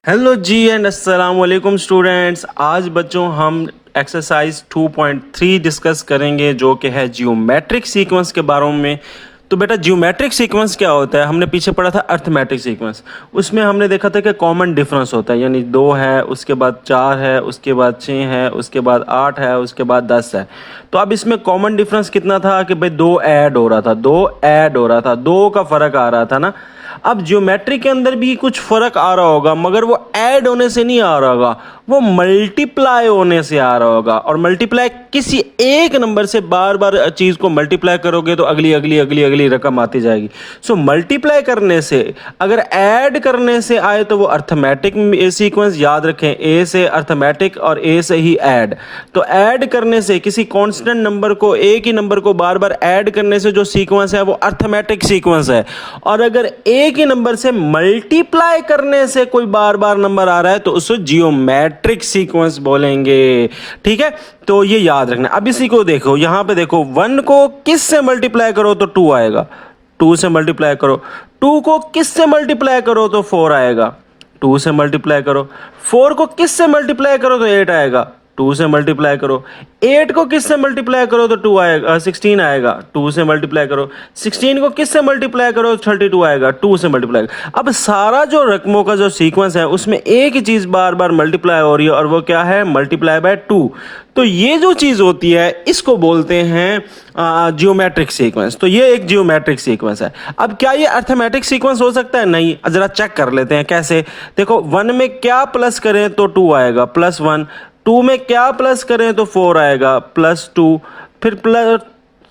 Hello ji and अस्सलाम वालेकुम students. आज बच्चों हम एक्सरसाइज 2.3 डिस्कस करेंगे जो कि है जियोमेट्रिक सीक्वेंस के बारे में। तो बेटा जियोमेट्रिक सीक्वेंस क्या होता है? हमने पीछे पढ़ा था अर्थमेटिक सीक्वेंस। उसमें हमने देखा था कि कॉमन डिफरेंस होता है, यानी 2 है, उसके बाद 4 है, उसके बाद 6 है, उसके बाद 8 है, उसके बाद 10 है। तो अब इसमें कॉमन डिफरेंस कितना था कि भाई 2 ऐड हो रहा था, 2 ऐड हो रहा था, 2 का फ़र्क आ रहा था ना। अब ज्योमेट्री के अंदर भी कुछ फर्क आ रहा होगा, मगर वो ऐड होने से नहीं आ रहा होगा, वो मल्टीप्लाई होने से आ रहा होगा। और मल्टीप्लाई किसी एक नंबर से बार बार चीज को मल्टीप्लाई करोगे तो अगली अगली अगली अगली रकम आती जाएगी। सो मल्टीप्लाई करने से, अगर ऐड करने से आए तो वो अर्थमेटिक सीक्वेंस याद रखें, ए से अर्थमेटिक और ए से ही ऐड। तो ऐड करने से किसी कांस्टेंट नंबर को, एक ही नंबर को बार बार ऐड करने से जो सीक्वेंस है वो अर्थमेटिक सीक्वेंस है। और अगर एक ही नंबर से मल्टीप्लाई करने से कोई बार बार नंबर आ रहा है तो उसको जियोमेट्रिक सीक्वेंस बोलेंगे। ठीक है, तो ये याद रखना। अब इसी को देखो, यहां पे देखो, 1 को किस से मल्टीप्लाई करो तो 2 आएगा, 2 से मल्टीप्लाई करो। 2 को किस से मल्टीप्लाई करो तो 4 आएगा, 2 से मल्टीप्लाई करो। 4 को किस से मल्टीप्लाई करो तो 8 आएगा, 2 से मल्टीप्लाई करो। 8 को किस से मल्टीप्लाई करो तो 2 आएगा, 16 आएगा, 2 से मल्टीप्लाई करो। 16 को किस से मल्टीप्लाई करो तो 32 आएगा, 2 से मल्टीप्लाई करो। अब सारा जो रकमों का जो सीक्वेंस है उसमें एक ही चीज़ बार बार मल्टीप्लाई हो रही है, और वो क्या है? Multiply by 2। तो ये जो चीज़ होती है इसको बोलते हैं जियोमेट्रिक सीक्वेंस। तो ये एक जियोमेट्रिक सीक्वेंस है। अब क्या ये अर्थमेटिक सीक्वेंस हो सकता है? नहीं। जरा चेक कर लेते हैं कैसे। देखो, 1 में क्या प्लस करें तो 2 आएगा, +1। 2 में क्या प्लस करें तो 4 आएगा, +2। फिर प्लस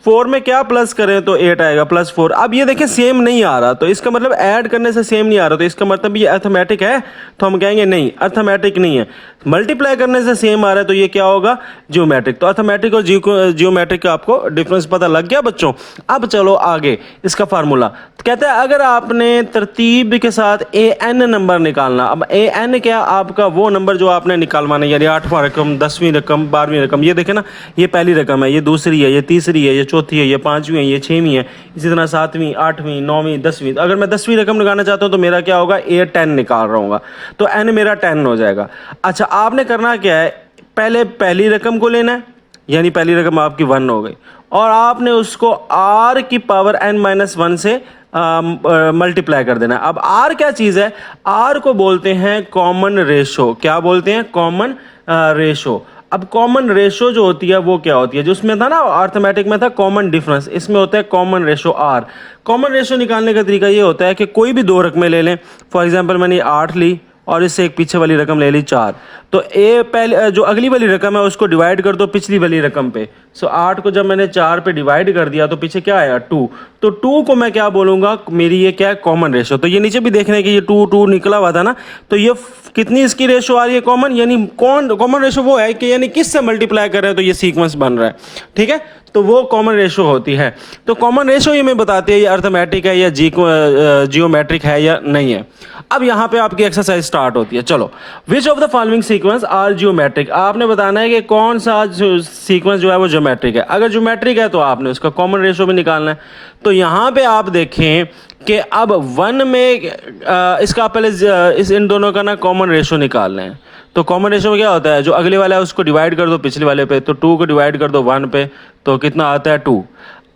4 में क्या प्लस करें तो 8 आएगा, +4। अब ये देखें सेम नहीं आ रहा, तो इसका मतलब ऐड करने से सेम नहीं आ रहा, तो इसका मतलब ये अर्थमेटिक है? तो हम कहेंगे नहीं, अर्थमेटिक नहीं है। मल्टीप्लाई करने से सेम आ रहा है तो ये क्या होगा? जियोमेट्रिक। तो अर्थमेटिक और जियोमेट्रिक का आपको डिफरेंस पता लग गया बच्चों। अब चलो आगे, इसका फार्मूला कहता है अगर आपने तरतीब के साथ an नंबर निकालना। अब an क्या? आपका वो नंबर जो आपने निकालवाना है, यानी 8वां रकम, 10वीं रकम, 12वीं रकम। ये देखे ना, ये पहली रकम है, ये दूसरी है, ये तीसरी है, ये चौथी है, ये 5वीं है, ये 6वीं है, इसी तरह 7वीं, 8वीं, 9वीं, 10वीं। अगर मैं 10वीं रकम निकालना चाहता हूँ तो मेरा क्या होगा? A10 निकाल रहा हूँ, तो n मेरा 10 हो जाएगा। अच्छा, आपने करना क्या है? पहले पहली रकम को लेना है, यानी पहली रकम आपकी 1 हो गई, और आपने उसको r की पावर n-1 से मल्टीप्लाई कर देना। अब r क्या चीज़ है? r को बोलते हैं कॉमन रेशो। क्या बोलते हैं? Common ratio. अब कॉमन रेशो जो होती है वो क्या होती है? जो उसमें था ना, अर्थमेटिक में था कॉमन डिफरेंस, इसमें होता है common ratio r। Common ratio निकालने का तरीका ये होता है कि कोई भी 2 रकमें ले लें। फॉर एग्जांपल मैंने 8 ली और इससे एक पीछे वाली रकम ले ली 4, तो ए पहले जो अगली वाली रकम है उसको डिवाइड कर दो पिछली वाली रकम पे। सो 8 को जब मैंने 4 पे डिवाइड कर दिया तो पीछे क्या आया? 2। तो 2 को मैं क्या बोलूँगा? मेरी ये क्या है? Common ratio. तो ये नीचे भी देखने की, ये 2 निकला हुआ था ना, तो ये कितनी इसकी रेशो आ रही है? कॉमन। यानी कॉमन रेशो वो है कि यानी किस से मल्टीप्लाई कर रहे हैं तो ये सीक्वेंस बन रहा है। ठीक है, तो वो कॉमन रेशो होती है। तो कॉमन रेशो ये मैं बताती है ये अर्थमेटिक है या जियोमेट्रिक है या नहीं है। अब यहाँ पे आपकी एक्सरसाइज स्टार्ट होती है। चलो, which of the following sequence are geometric. आपने बताना है कि कौन सा सीक्वेंस जो है वो ज्योमेट्रिक है। अगर ज्योमेट्रिक है तो आपने उसका कॉमन रेशो भी निकालना है। तो यहाँ पे आप देखें कि अब 1 में इसका पहले इन दोनों का ना कॉमन रेशो निकालना है। तो कॉमन रेशो में क्या होता है? जो अगले वाला है उसको डिवाइड कर दो पिछले वाले पे, तो 2 को डिवाइड कर दो 1 पे, तो कितना आता है? 2।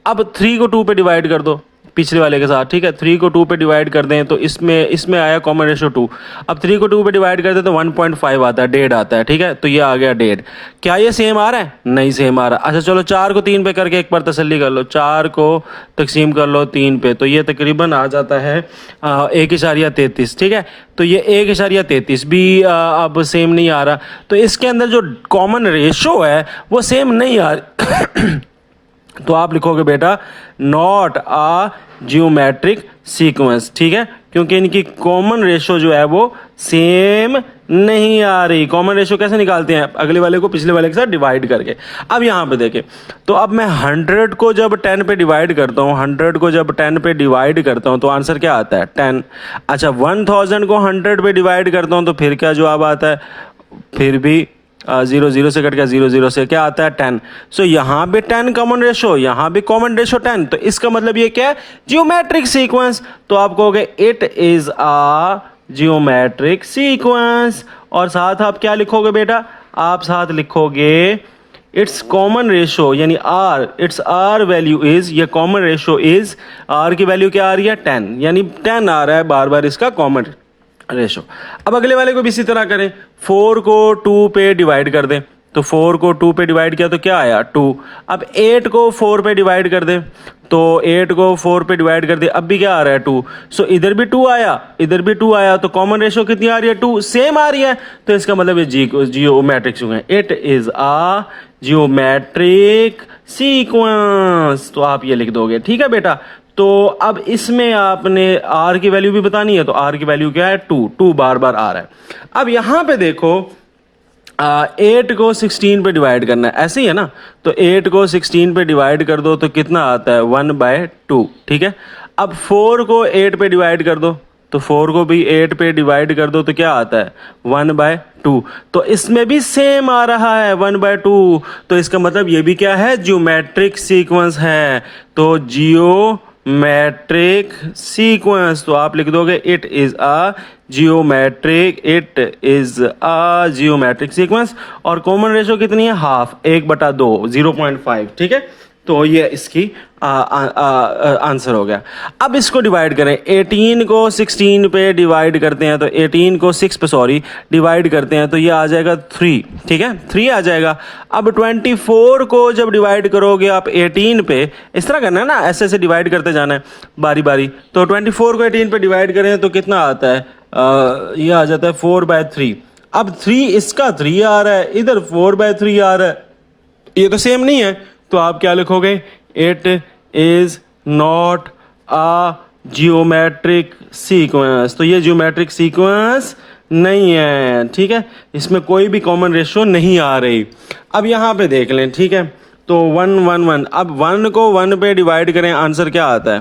अब 3 को 2 पे डिवाइड कर दो पिछले वाले के साथ। ठीक है, 3 को 2 पे डिवाइड कर दें तो इसमें आया कॉमन रेशो 2। अब 3 को 2 पे डिवाइड कर दें तो 1.5 आता है, 1.5 आता है। ठीक है, तो ये आ गया 1.5। क्या ये सेम आ रहा है? नहीं सेम आ रहा। अच्छा चलो, 4 को 3 पे करके एक बार तसल्ली कर लो। 4 को तकसीम कर लो 3 पे, तो ये तकरीबन आ जाता है 1.33। ठीक है, तो ये 1.33 भी अब सेम नहीं आ रहा। तो इसके अंदर जो कॉमन रेशो है वो सेम नहीं आ रही। तो आप लिखोगे बेटा नॉट आ जियोमेट्रिक सीक्वेंस। ठीक है, क्योंकि इनकी कॉमन रेशो जो है वो सेम नहीं आ रही। कॉमन रेशो कैसे निकालते हैं? अगले वाले को पिछले वाले के साथ डिवाइड करके। अब यहाँ पे देखें, तो अब मैं 100 को जब 10 पे डिवाइड करता हूँ, 100 को जब 10 पे डिवाइड करता हूँ तो आंसर क्या आता है? 10। अच्छा, 1000 को 100 पे डिवाइड करता हूँ तो फिर क्या जवाब आता है? फिर भी 0 0 से कट गया, 0 0 से क्या आता है? 10। सो यहाँ भी 10 कॉमन रेशो, यहाँ भी कॉमन रेशो 10। तो इसका मतलब ये क्या है? Geometric sequence. तो आप कहोगे it is a geometric sequence. और साथ आप क्या लिखोगे बेटा, आप साथ लिखोगे इट्स कॉमन रेशो यानी R, it's R value is, ये कॉमन रेशो इज, आर की वैल्यू क्या आ रही है 10, यानी 10 आ रहा है बार बार इसका कॉमन रेशो। अब अगले वाले को भी इसी तरह करें, 4 को 2 पे डिवाइड कर दें, तो 4 को 2 पे डिवाइड किया तो क्या आया 2। अब 8 को 4 पे डिवाइड कर दें, तो 8 को 4 पे डिवाइड कर दे, अब भी क्या आ रहा है 2। सो इधर भी 2 आया, इधर भी 2 आया, तो कॉमन रेशो कितनी आ रही है 2, सेम आ रही है। तो इसका मतलब ये geometric sequence, it is a geometric sequence. तो आप ये लिख दोगे, ठीक है बेटा। तो अब इसमें आपने आर की वैल्यू भी बतानी है, तो आर की वैल्यू क्या है 2 बार बार आ रहा है। अब यहां पे देखो 8 को 16 पे डिवाइड करना है, ऐसे ही है ना। तो 8 को 16 पे डिवाइड कर दो तो कितना आता है 1/2, ठीक है। अब 4 को 8 पे डिवाइड कर दो, तो 4 को भी 8 पे डिवाइड कर दो तो क्या आता है 1/2। तो इसमें भी सेम आ रहा है 1/2, तो इसका मतलब ये भी क्या है जियोमेट्रिक सीक्वेंस है। तो जियोमेट्रिक सीक्वेंस, तो आप लिख दोगे it is a geometric sequence. और कॉमन रेशो कितनी है हाफ, 1/2, 0.5, ठीक है। तो ये इसकी आंसर हो गया। अब इसको डिवाइड करें, 18 को 16 पे डिवाइड करते हैं, तो 18 को 6 पे डिवाइड करते हैं, तो ये आ जाएगा 3, ठीक है, 3 आ जाएगा। अब 24 को जब डिवाइड करोगे आप 18 पे, इस तरह करना है ना, ऐसे ऐसे डिवाइड करते जाना है बारी बारी। तो 24 को 18 पे डिवाइड करें तो कितना आता है, ये आ जाता है 4/3। अब 3 इसका 3 आ रहा है, इधर 4/3 आ रहा है, ये तो सेम नहीं है। तो आप क्या लिखोगे, it is not a geometric sequence. तो ये जियोमेट्रिक सीक्वेंस नहीं है, ठीक है, इसमें कोई भी कॉमन रेशियो नहीं आ रही। अब यहाँ पे देख लें, ठीक है। तो 1 1 1, अब 1 को 1 पे डिवाइड करें, आंसर क्या आता है,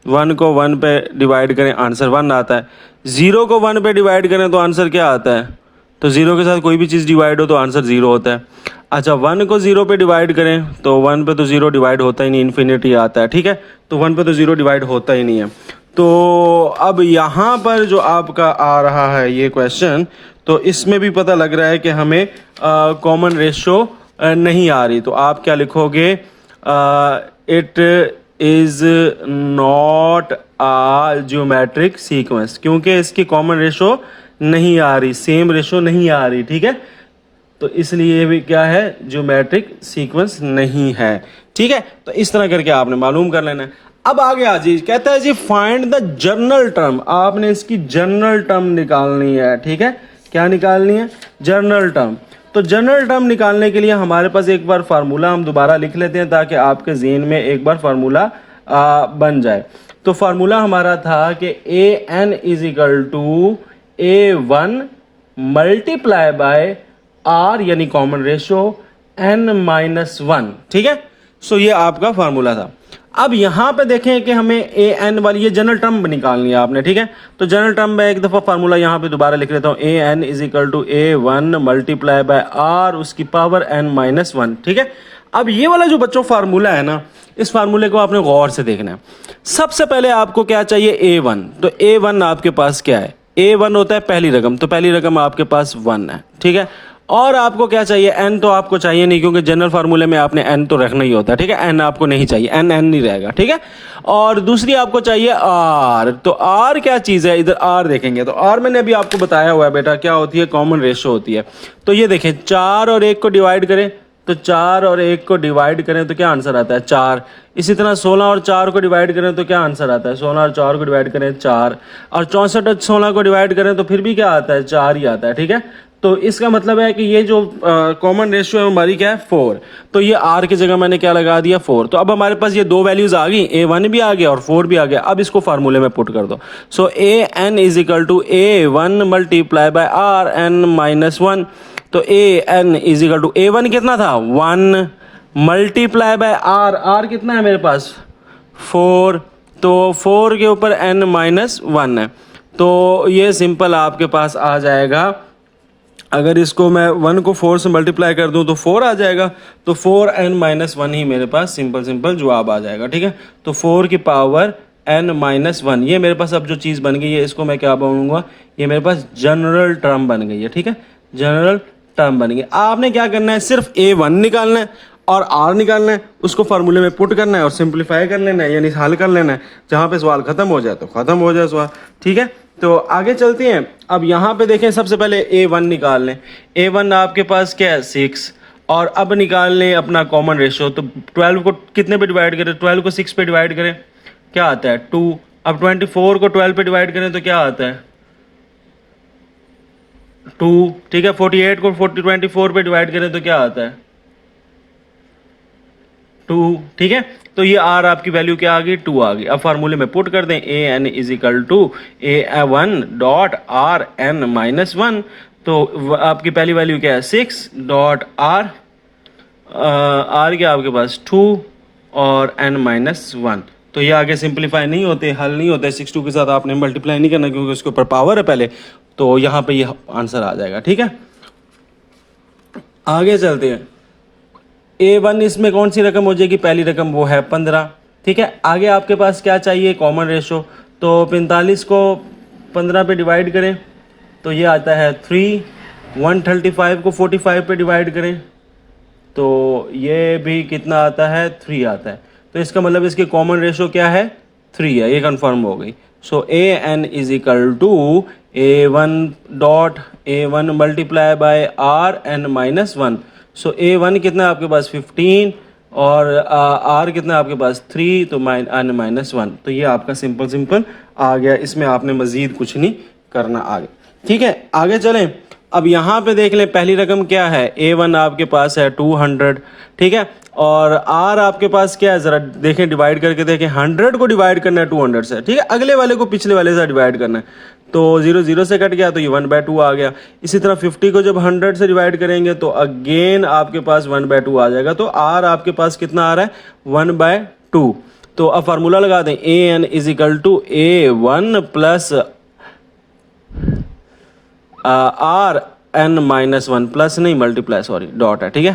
1 को 1 पे डिवाइड करें आंसर 1 आता है। 0 को 1 पे डिवाइड करें तो आंसर क्या आता है, तो 0 के साथ कोई भी चीज़ डिवाइड हो तो आंसर 0 होता है। अच्छा 1 को 0 पे डिवाइड करें तो 1 पे तो 0 डिवाइड होता ही नहीं, इन्फिनिटी आता है, ठीक है। तो 1 पे तो 0 डिवाइड होता ही नहीं है। तो अब यहाँ पर जो आपका आ रहा है ये क्वेश्चन, तो इसमें भी पता लग रहा है कि हमें कॉमन रेशो नहीं आ रही। तो आप क्या लिखोगे, it is not a geometric sequence, क्योंकि इसकी कॉमन रेशो नहीं आ रही, सेम रेशो नहीं आ रही, ठीक है। तो इसलिए ये भी क्या है जियोमेट्रिक सीक्वेंस नहीं है, ठीक है। तो इस तरह करके आपने मालूम कर लेना है। अब आगे आ जी, कहता है जी फाइंड द जनरल टर्म, आपने इसकी जनरल टर्म निकालनी है, ठीक है। क्या निकालनी है, जनरल टर्म। तो जनरल टर्म निकालने के लिए हमारे पास एक बार फार्मूला हम दोबारा लिख लेते हैं ताकि आपके ज़हन में एक बार फार्मूला बन जाए। तो फार्मूला हमारा था कि an is equal to A1 multiply by R यानी कॉमन रेशो n-1, ठीक है। सो ये आपका फार्मूला था। अब यहां पे देखें कि हमें an वाली ये जनरल टर्म निकालनी है आपने, ठीक है। तो जनरल टर्म में एक दफा फार्मूला यहां पे दोबारा लिख लेता हूं, an is equal to A1 multiply by R उसकी पावर n-1, ठीक है। अब ये वाला जो बच्चों फार्मूला है ना, इस फार्मूले को आपने गौर से देखना है। सबसे पहले आपको क्या चाहिए A1, तो A1 आपके पास क्या है, A1 होता है पहली रकम, तो पहली रकम आपके पास 1 है, ठीक है। और आपको क्या चाहिए, n तो आपको चाहिए नहीं क्योंकि जनरल फार्मूले में आपने n तो रखना ही होता है, ठीक है। n आपको नहीं चाहिए, n नहीं रहेगा, ठीक है। और दूसरी आपको चाहिए r, तो r क्या चीज़ है, इधर r देखेंगे। तो r मैंने अभी आपको बताया हुआ है बेटा क्या होती है, कॉमन रेशो होती है। तो ये देखें 4 और 1 को डिवाइड करें, तो 4 और 1 को डिवाइड करें तो क्या आंसर आता है 4। इसी तरह 16 और 4 को डिवाइड करें तो क्या आंसर आता है, 16 और 4 को डिवाइड करें 4। और 64 और 16 को डिवाइड करें तो फिर भी क्या आता है 4 ही आता है, ठीक है। तो इसका मतलब है कि ये जो कॉमन रेशियो है हमारी क्या है 4। तो ये r की जगह मैंने क्या लगा दिया 4। तो अब हमारे पास ये दो वैल्यूज आ गई, A1 भी आ गया और 4 भी आ गया। अब इसको फार्मूले में पुट कर दो। So an is equal to A1 multiply by Rn-1। तो an is equal to A1 कितना था 1 मल्टीप्लाई बाय R कितना है मेरे पास 4। तो 4 के ऊपर n-1 है। तो ये सिंपल आपके पास आ जाएगा, अगर इसको मैं 1 को 4 से मल्टीप्लाई कर दूं तो 4 आ जाएगा। तो 4n-1 ही मेरे पास सिंपल जवाब आ जाएगा, ठीक है। तो 4 की पावर n माइनस वन, ये मेरे पास अब जो चीज़ बन गई है इसको मैं क्या बोलूँगा, ये मेरे पास जनरल टर्म बन गई है। ठीक है, जनरल टर्म बन गई। आपने क्या करना है, सिर्फ a1 निकालना है और r निकालना है, उसको फार्मूले में पुट करना है और सिंप्लीफाई कर लेना है, यानी हल कर लेना है। जहाँ पे सवाल खत्म हो जाए तो खत्म हो जाए सवाल। ठीक है, तो आगे चलते हैं। अब यहाँ पे देखें, सबसे पहले a1 निकाल लें। a1 आपके पास क्या है 6, और अब निकाल लें अपना कॉमन रेशियो। तो 12 को कितने पे डिवाइड करें, 12 को 6 पे डिवाइड करें, क्या आता है 2। अब 24 को 12 पे डिवाइड करें तो क्या आता है 2। ठीक है, 48 को 24 पे डिवाइड करें तो क्या आता है 2। ठीक है, तो ये r आपकी वैल्यू क्या आ गई 2 आ गई। अब फार्मूले में पुट कर दें, A N is equal to a1 dot R N minus one. तो आपकी पहली वैल्यू क्या है 6 डॉट आर, आर क्या आपके पास 2 और n माइनस वन। तो ये आगे सिंप्लीफाई नहीं होते, हल नहीं होते, 6 2 के साथ आपने मल्टीप्लाई नहीं करना क्योंकि उसके ऊपर पावर है पहले, तो यहाँ पे ये आंसर आ जाएगा। ठीक है, आगे चलते हैं। a1 इसमें कौन सी रकम हो जाएगी, पहली रकम वो है 15। ठीक है, आगे आपके पास क्या चाहिए कॉमन रेशो। तो 45 को 15 पे डिवाइड करें तो ये आता है 3। 135 को 45 पे डिवाइड करें तो ये भी कितना आता है 3 आता है। तो इसका मतलब इसकी कॉमन रेशो क्या है 3 है, ये कंफर्म हो गई। So A N is equal to a1 dot a1 multiply by R N minus one. So a1 कितना आपके पास 15 और r कितना आपके पास 3, तो n माइनस वन। तो ये आपका सिंपल आ गया, इसमें आपने मज़ीद कुछ नहीं करना आगे। ठीक है, आगे चलें। अब यहाँ पे देख लें, पहली रकम क्या है a1 आपके पास है 200। ठीक है, और r आपके पास क्या है, ज़रा देखें, डिवाइड करके देखें। 100 को डिवाइड करना है 200 से। ठीक है, अगले वाले को पिछले वाले से डिवाइड करना है, तो 0 0 से कट गया तो ये 1/2 आ गया। इसी तरह 50 को जब 100 से डिवाइड करेंगे तो अगेन आपके पास 1/2 आ जाएगा। तो r आपके पास कितना आ रहा है 1/2। तो अब फार्मूला लगा दें, A N is equal to a1 plus R N minus one, plus नहीं मल्टीप्लाई, सॉरी डॉट है। ठीक है,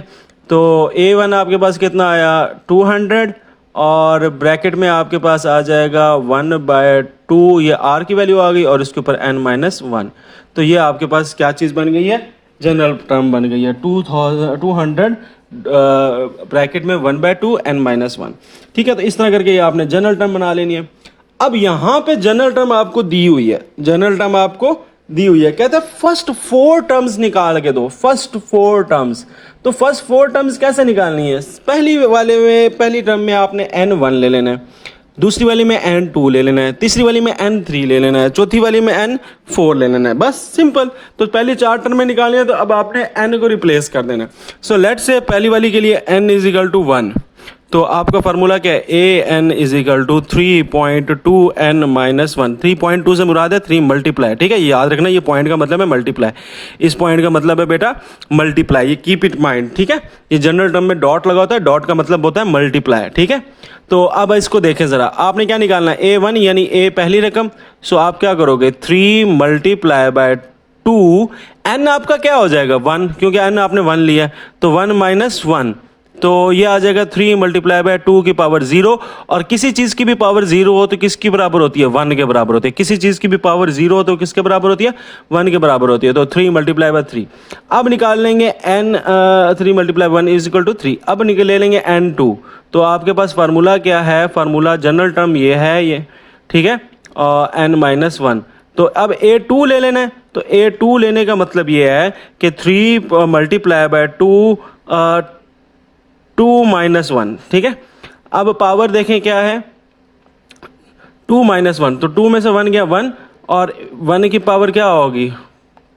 तो a1 आपके पास कितना आया 200 और ब्रैकेट में आपके पास आ जाएगा 1/2, ये r की वैल्यू आ गई और इसके ऊपर n माइनस वन। तो ये आपके पास क्या चीज़ बन गई है, जनरल टर्म बन गई है 200 ब्रैकेट में 1/2 n माइनस वन। ठीक है, तो इस तरह करके ये आपने जनरल टर्म बना लेनी है। अब यहाँ पे जनरल टर्म आपको दी हुई है, जनरल टर्म आपको दी हुई है, कहते हैं फर्स्ट 4 टर्म्स निकाल के दो, फर्स्ट 4 टर्म्स। तो फर्स्ट 4 टर्म्स कैसे निकालनी है, पहली वाले में, पहली टर्म में आपने n1 ले लेना है, दूसरी वाली में n2 ले लेना है, तीसरी वाली में n3 ले लेना है, चौथी वाली में n4 ले लेना है, बस सिंपल। तो पहली 4 टर्म में निकालनी है, तो अब आपने n को रिप्लेस कर देना है। सो लेट्स से पहली वाली के लिए n इज इक्वल टू 1, तो आपका फार्मूला क्या है, A N is equal to 3.2 n minus one. 3.2 से मुराद है 3 मल्टीप्लाई। ठीक है, ये याद रखना, ये पॉइंट का मतलब है मल्टीप्लाई, इस पॉइंट का मतलब है बेटा मल्टीप्लाई, ये कीप इट माइंड। ठीक है, ये जनरल टर्म में डॉट लगा होता है, डॉट का मतलब होता है मल्टीप्लाई। ठीक है, तो अब इसको देखें ज़रा, आपने क्या निकालना है a1 यानी a पहली रकम। सो आप क्या करोगे 3 मल्टीप्लाई बाय 2, n आपका क्या हो जाएगा 1, क्योंकि n आपने 1 लिया है, तो 1 माइनस वन, तो ये आ जाएगा 3 मल्टीप्लाई बाय 2 की पावर 0। और किसी चीज़ की भी पावर 0 हो तो किसकी बराबर होती है 1 के बराबर होती है। किसी चीज़ की भी पावर 0 हो तो किसके बराबर होती है 1 के बराबर होती है। तो 3 मल्टीप्लाई बाय 3। अब निकाल लेंगे n 3 multiply 1 is equal to 3। अब ले लेंगे n2। तो आपके पास फार्मूला क्या है, फार्मूला जनरल टर्म ये है, ये ठीक है, n माइनस वन। तो अब a2 ले लेना है, तो a2 लेने का मतलब ये है कि 3 मल्टीप्लाई बाय 2 माइनस वन। ठीक है, अब पावर देखें क्या है 2 माइनस वन, तो 2 में से 1 गया 1, और 1 की पावर क्या होगी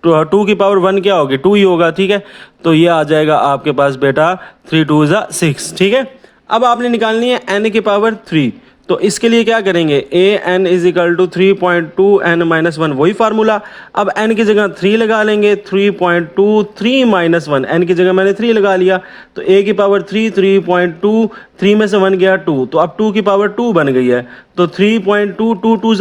2 की पावर 1 क्या होगी 2 ही होगा। ठीक है, तो ये आ जाएगा आपके पास बेटा 3 2 6। ठीक है, अब आपने निकालनी है n की पावर 3। तो इसके लिए क्या करेंगे, A N is equal to 3.2 n minus one, वही फार्मूला। अब n की जगह 3 लगा लेंगे, 3.2 3 माइनस वन, n की जगह मैंने 3 लगा लिया, तो a की पावर 3 3.2, 3 में से 1 गया 2, तो अब 2 की पावर 2 बन गई है। तो 3.2 2 2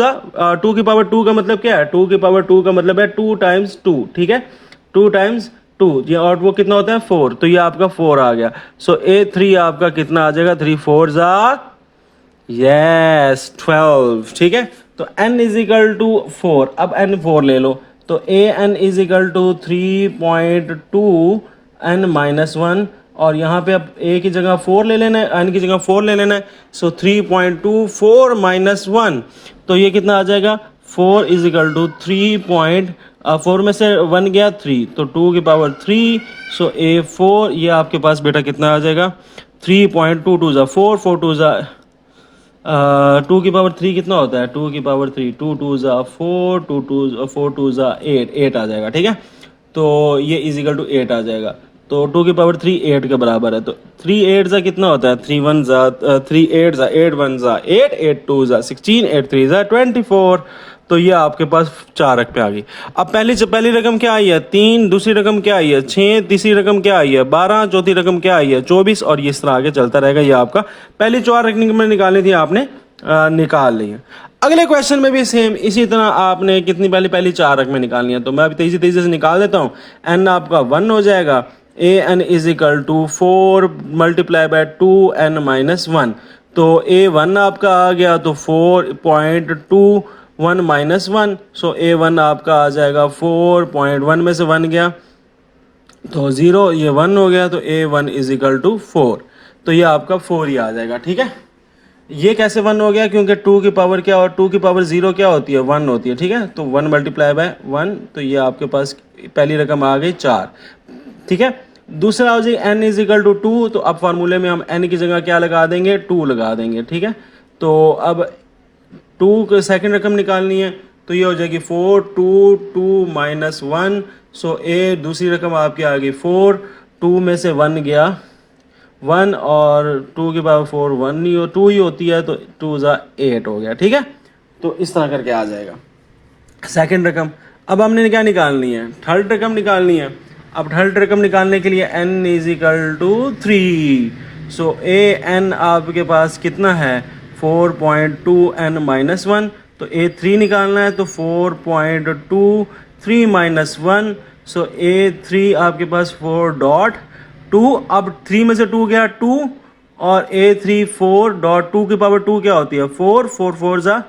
2 की पावर 2 का मतलब क्या है, 2 की पावर 2 का मतलब है 2 टाइम्स 2। ठीक है, 2 टाइम्स 2, ये और वो कितना होता है 4, तो ये आपका 4 आ गया। सो a3 आपका कितना आ जाएगा 3 4 ज़ा, यस 12, ठीक है। तो n इज इक्वल टू 4, अब n 4 ले लो, तो A N is equal to 3.2 n minus 1, और यहाँ पे अब a की जगह 4 ले लेना है, n की जगह 4 ले लेना है, सो 3.24 माइनस 1, तो ये कितना आ जाएगा 4 इज इक्वल टू 4 में से 1 गया 3, तो 2 की पावर 3, सो A4, ये आपके पास बेटा कितना आ जाएगा 3.22 ज़ा 4, 4 2 ज़ा 2 की पावर 3 कितना होता है 2 की पावर 3, 2 2 ज़ा 4, 4 2 ज़ा 8 आ जाएगा, ठीक है। तो ये इज इक्वल टू 8 आ जाएगा, तो 2 की पावर 3 8 के बराबर है, तो 3 8 ज़ा कितना होता है 3 1 ज़ा 3 8 ज़ा 8 1 ज़ा 8, 8 2 ज़ा 16, 8 3 ज़ा 24, तो ये आपके पास 4 अंक पे आ गई। अब पहली रकम क्या आई है 3, दूसरी रकम क्या आई है 6, तीसरी रकम क्या आई है 12, चौथी रकम क्या आई है 24, और ये इस तरह आगे चलता रहेगा। ये आपका पहली 4 रकम निकालनी थी, आपने निकाल ली है। अगले क्वेश्चन में भी सेम इसी तरह आपने कितनी पहली 4 रकमें निकालनी है, तो मैं अभी तेजी से निकाल देता हूँ। एन आपका 1 हो जाएगा, A N is equal to 4 multiply by 2n minus 1, तो A1 आपका आ गया तो 4.21 माइनस 1, सो A1 आपका आ जाएगा 4.1 में से 1 गया तो 0, ये 1 हो गया, तो A1 इज इक्वल टू 4, तो ये आपका 4 ही आ जाएगा, ठीक है। ये कैसे 1 हो गया, क्योंकि 2 की पावर क्या, और 2 की पावर 0 क्या होती है 1 होती है, ठीक है। तो 1 मल्टीप्लाई बाय 1, तो ये आपके पास पहली रकम आ गई 4, ठीक है। दूसरा हो जाए n इज इक्वल टू 2, तो अब फार्मूले में हम n की जगह क्या लगा देंगे 2 लगा देंगे, ठीक है। तो अब 2 की सेकेंड रकम निकालनी है, तो ये हो जाएगी 4 2 2 माइनस 1, सो ए दूसरी रकम आपकी आ गई 4, 2 में से 1 गया 1, और 2 की पावर 4 1 नहीं हो 2 ही होती है, तो 2 ज़ा 8 हो गया, ठीक है। तो इस तरह करके आ जाएगा सेकंड रकम। अब हमने क्या निकालनी है थर्ड रकम निकालनी है। अब थर्ड रकम निकालने के लिए n is equal to 3, so A N आपके पास कितना है 4.2n माइनस 1, तो A3 निकालना है, तो 4.23 माइनस 1, सो A3 आपके पास 4.2, अब 3 में से 2 गया 2, और A3 4.2 की पावर 2 क्या होती है 4, 4 4 ज़ा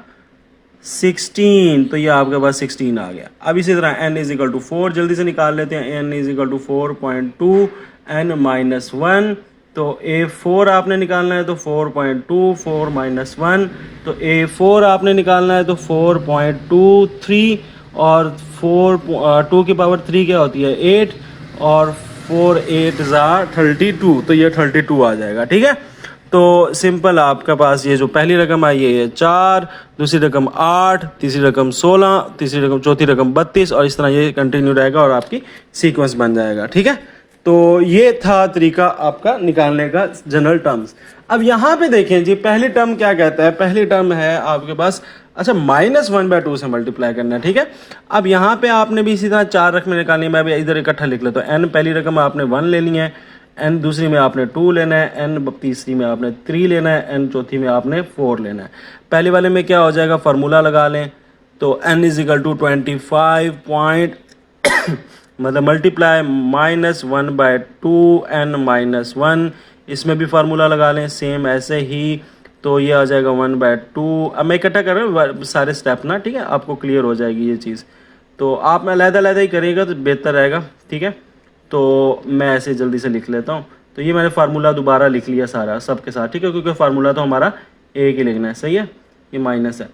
16, तो ये आपके पास 16 आ गया। अब इसी तरह n इज इक्वल टू 4 जल्दी से निकाल लेते हैं, n is equal to 4.2 n minus 1, तो A4 आपने निकालना है, तो 4.2 4 माइनस 1, तो A4 आपने निकालना है, तो 4.23, और 2 की पावर 3 क्या होती है 8, और 4 8 ज़ा 32, तो ये 32 आ जाएगा, ठीक है। तो सिंपल आपका पास ये जो पहली रकम आई है ये 4, दूसरी रकम 8, तीसरी रकम 16, तीसरी रकम चौथी रकम 32, और इस तरह ये कंटिन्यू रहेगा और आपकी सीक्वेंस बन जाएगा, ठीक है। तो ये था तरीका आपका निकालने का जनरल टर्म्स। अब यहाँ पे देखें जी पहली टर्म क्या कहता है, पहली टर्म है आपके पास अच्छा -1/2 से मल्टीप्लाई करना है, ठीक है। अब यहाँ पे आपने भी इसी तरह 4 रकमें निकालनी है, मैं भी इधर इकट्ठा लिख लेता हूँ। n पहली रकम आपने 1 लेनी है, n दूसरी में आपने 2 लेना है, n तीसरी में आपने 3 लेना है, n चौथी में आपने 4 लेना है। पहले वाले में क्या हो जाएगा फार्मूला लगा लें, तो n is equal to 25 point मतलब मल्टीप्लाई -1/2 n माइनस 1, इसमें भी फार्मूला लगा लें सेम ऐसे ही, तो ये आ जाएगा 1/2। अब मैं इकट्ठा कर रहा हूँ सारे स्टेप ना, ठीक है, आपको क्लियर हो जाएगी ये चीज़। तो आप में अलग-अलग ही करिएगा तो बेहतर रहेगा, ठीक है। तो मैं ऐसे जल्दी से लिख लेता हूँ, तो ये मैंने फार्मूला दोबारा लिख लिया सारा सबके साथ, ठीक है, क्योंकि फार्मूला तो हमारा एक ही लिखना है, सही है, ये माइनस है।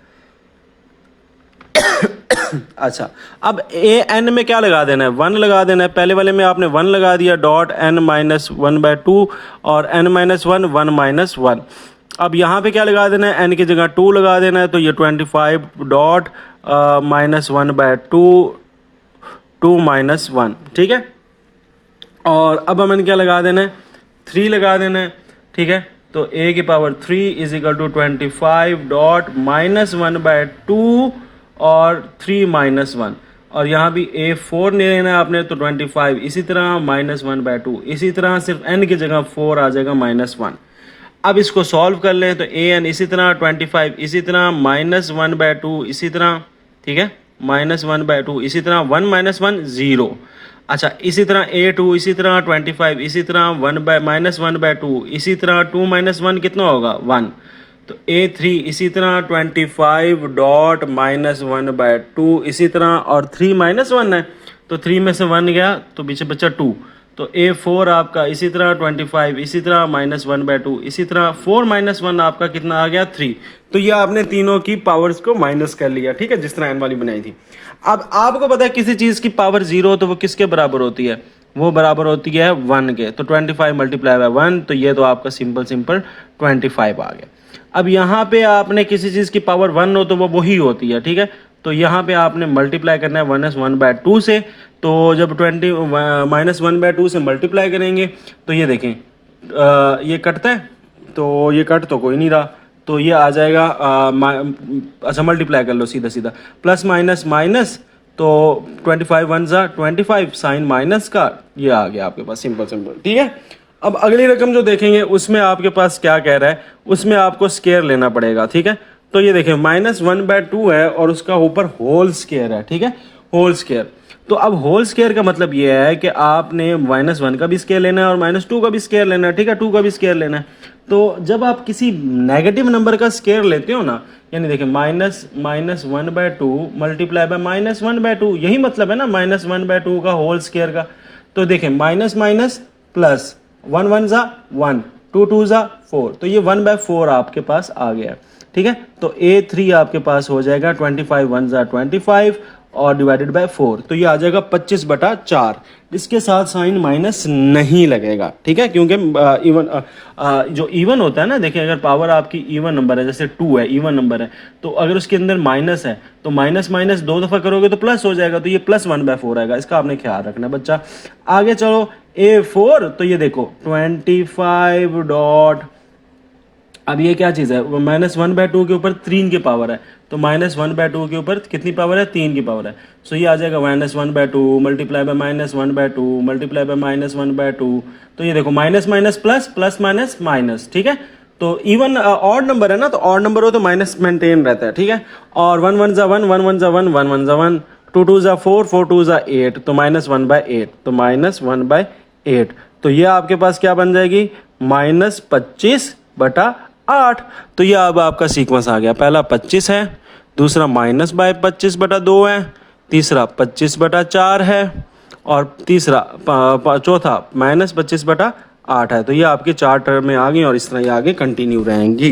अच्छा, अब ए एन में क्या लगा देना है 1 लगा देना है। पहले वाले में आपने 1 लगा दिया, डॉट n माइनस 1/2, और n माइनस 1 1 माइनस 1। अब यहाँ पे क्या लगा देना है n की जगह 2 लगा देना है, तो ये 25 डॉट -1/2 2 माइनस 1, ठीक है। और अब हमें क्या लगा देना है 3 लगा देना है, ठीक है। तो a की पावर 3 इज इक्वल टू 25 डॉट -1/2 और 3 माइनस 1, और यहाँ भी A4 नहीं लेना है आपने, तो 25 इसी तरह -1/2 इसी तरह, सिर्फ n की जगह 4 आ जाएगा -1। अब इसको सॉल्व कर लें, तो an इसी तरह 25 इसी तरह -1/2 इसी तरह, ठीक है, -1/2 इसी तरह 1 - 1 0। अच्छा, इसी तरह A2 इसी तरह 25 इसी तरह -1/2 इसी तरह 2 - 1 कितना होगा 1। तो A3 इसी तरह 25 डॉट माइनस 1/2 इसी तरह, और 3 माइनस 1 है तो 3 में से 1 गया तो पीछे बचा 2। तो A4 आपका इसी तरह 25 इसी तरह माइनस 1/2 इसी तरह 4 माइनस 1 आपका कितना आ गया 3। तो ये आपने तीनों की पावर्स को माइनस कर लिया, ठीक है, जिस तरह एन वाली बनाई थी। अब आपको पता है किसी चीज़ की पावर 0 तो वो किसके बराबर होती है, वो बराबर होती है 1 के। तो 25 मल्टीप्लाई बाय 1, तो ये तो आपका सिंपल 25 आ गया। अब यहाँ पे आपने किसी चीज़ की पावर 1 हो तो वो वही होती है, ठीक है। तो यहाँ पे आपने मल्टीप्लाई करना है 1/2 से। तो जब 20 -1/2 से मल्टीप्लाई करेंगे तो ये देखें ये कटता है, तो ये कट तो कोई नहीं रहा, तो ये आ जाएगा अच्छा मल्टीप्लाई कर लो सीधा सीधा, प्लस माइनस माइनस, तो 25 1 ज़ा 25 साइन माइनस का ये आ गया आपके पास, सिंपल सिंपल, ठीक है। अब अगली रकम जो देखेंगे उसमें आपके पास क्या कह रहा है, उसमें आपको स्केयर लेना पड़ेगा, ठीक है। तो ये देखें -1/2 है और उसका ऊपर होल स्केयर है, ठीक है, होल स्केयर। तो अब होल स्केयर का मतलब ये है कि आपने -1 का भी स्केयर लेना है और -2 का भी स्केयर लेना है, ठीक है, 2 का भी स्केयर लेना है। तो जब आप किसी नेगेटिव नंबर का स्केयर लेते हो ना, यानी देखिए -1/2 मल्टीप्लाई बाय -1/2, यही मतलब है ना -1/2 का होल स्केयर का। तो देखें माइनस माइनस प्लस, 1 1 ज़ा 1, 2 2 ज़ा 4, तो ये 1/4 आपके पास आ गया, ठीक है। तो A3 आपके पास हो जाएगा 25 1 ज़ा 25 और डिवाइडेड बाय 4, तो ये आ जाएगा 25/4। इसके साथ साइन माइनस नहीं लगेगा, ठीक है, क्योंकि जो इवन होता है ना, देखिए अगर पावर आपकी इवन नंबर है, जैसे 2 है, इवन नंबर है, तो अगर उसके अंदर माइनस है तो माइनस माइनस 2 दफ़ा करोगे तो प्लस हो जाएगा, तो ये +1/4 आएगा। इसका आपने ख्याल रखना है बच्चा। आगे चलो A4, तो ये देखो 25 डॉट, अब ये क्या चीज़ है, -1/2 के ऊपर 3 की पावर है, तो -1/2 के ऊपर कितनी पावर है, 3 की पावर है। सो ये आ जाएगा -1/2 मल्टीप्लाई बाय -1/2 मल्टीप्लाई बाय -1/2, तो ये देखो minus minus plus, plus minus minus, ठीक है। तो इवन ऑड नंबर है ना, तो ऑड नंबर हो तो माइनस मेंटेन रहता है, ठीक है। और 1 1 ज़ा 1, 1 1 ज़ा 1, 1 1 ज़ा 1, 2 2 ज़ा 4, 4 2 ज़ा 8, तो -1/8, तो -1/8, तो ये आपके पास क्या बन जाएगी, -25/8। तो ये अब आपका सीक्वेंस आ गया, पहला 25 है, दूसरा -25/2 है, तीसरा 25/4 है, और तीसरा चौथा -25/8 है। तो ये आपके 4 टर्म में आ गई और इस तरह ये आगे कंटिन्यू रहेंगी,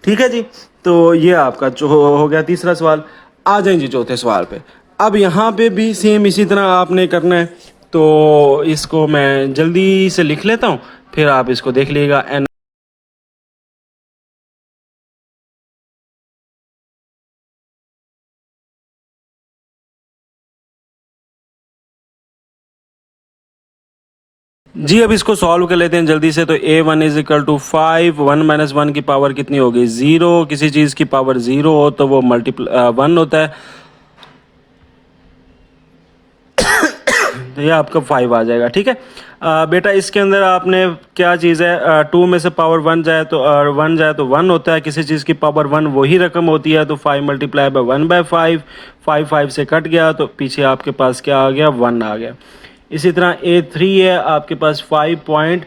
ठीक है जी। तो ये आपका जो हो गया तीसरा सवाल। आ जाएं जी चौथे सवाल पे। अब यहाँ पे भी सेम इसी तरह आपने करना है, तो इसको मैं जल्दी से लिख लेता हूँ, फिर आप इसको देख लीजिएगा। जी अब इसको सॉल्व कर लेते हैं जल्दी से। तो A1 is equal to 5, 1 minus 1 की पावर कितनी होगी, 0। किसी चीज़ की पावर 0 हो तो वो 1 होता है, तो ये आपका 5 आ जाएगा, ठीक है। बेटा इसके अंदर आपने क्या चीज़ है, 2 में से पावर 1 जाए तो 1 जाए तो 1 होता है, किसी चीज़ की पावर 1 वही रकम होती है, तो 5 मल्टीप्लाई बाय 1/5, 5 5 से कट गया तो पीछे आपके पास क्या आ गया, 1 आ गया। इसी तरह A3 है आपके पास 1/5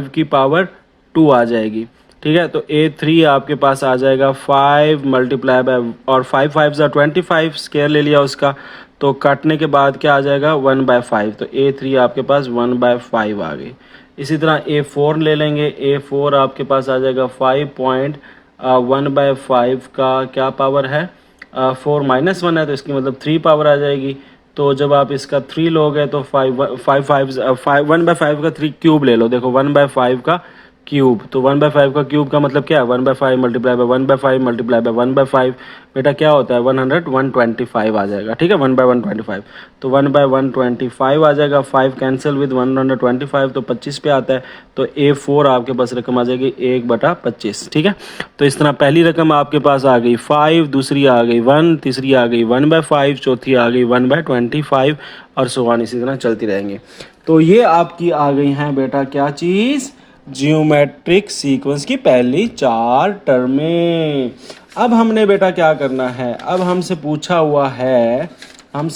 की पावर 2 आ जाएगी, ठीक है। तो A3 आपके पास आ जाएगा 5 मल्टीप्लाई बाय, और 5 5 ज़ा 25, स्केयर ले लिया उसका, तो काटने के बाद क्या आ जाएगा 1/5, तो A3 आपके पास 1/5 आ गई। इसी तरह A4 ले लेंगे, A4 आपके पास आ जाएगा 5.1/5 का क्या पावर है, 4 माइनस 1 है, तो इसकी मतलब 3 पावर आ जाएगी। तो जब आप इसका 3 लोगे तो 1/5 का 3 क्यूब ले लो, देखो 1/5 का क्यूब, तो 1/5 का क्यूब का मतलब क्या है, 1/5 मल्टीप्लाई बाय 1/5 मल्टीप्लाई बाय 1/5, बेटा क्या होता है 125 आ जाएगा, ठीक है, 1/125, तो 1/125 आ जाएगा। 5 कैंसिल विद 125, तो 25 पे आता है, तो A4 आपके पास रकम आ जाएगी 1/25, ठीक है। तो इस तरह पहली रकम आपके पास आ गई 5, दूसरी आ गई 1, तीसरी आ गई 1/5, चौथी आ गई 1/25, और सो ऑन इसी तरह चलती रहेंगी। तो ये आपकी आ गई हैं बेटा क्या चीज़, जियोमेट्रिक सीक्वेंस की पहली 4 टर्में। अब हमने बेटा क्या करना है, अब हमसे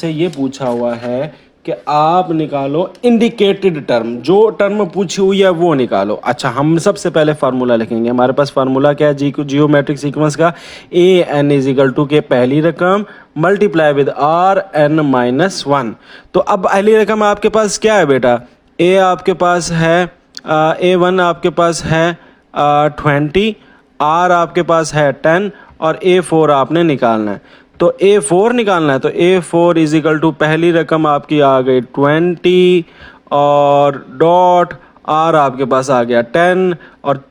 ये पूछा हुआ है कि आप निकालो इंडिकेटेड टर्म, जो टर्म पूछी हुई है वो निकालो। अच्छा, हम सबसे पहले फार्मूला लिखेंगे। हमारे पास फार्मूला क्या है जियोमेट्रिक सीक्वेंस का, A N is equal to के पहली रकम multiply with R N minus one. तो अब पहली रकम आपके पास क्या है बेटा, ए आपके पास है ए वन आपके पास है 20, आर आपके पास है 10 और ए फोर आपने निकालना है। तो ए फोर निकालना है, तो ए फोर इज इक्वल टू पहली रकम आपकी आ गई 20 और डॉट आर आपके पास आ गया 10 और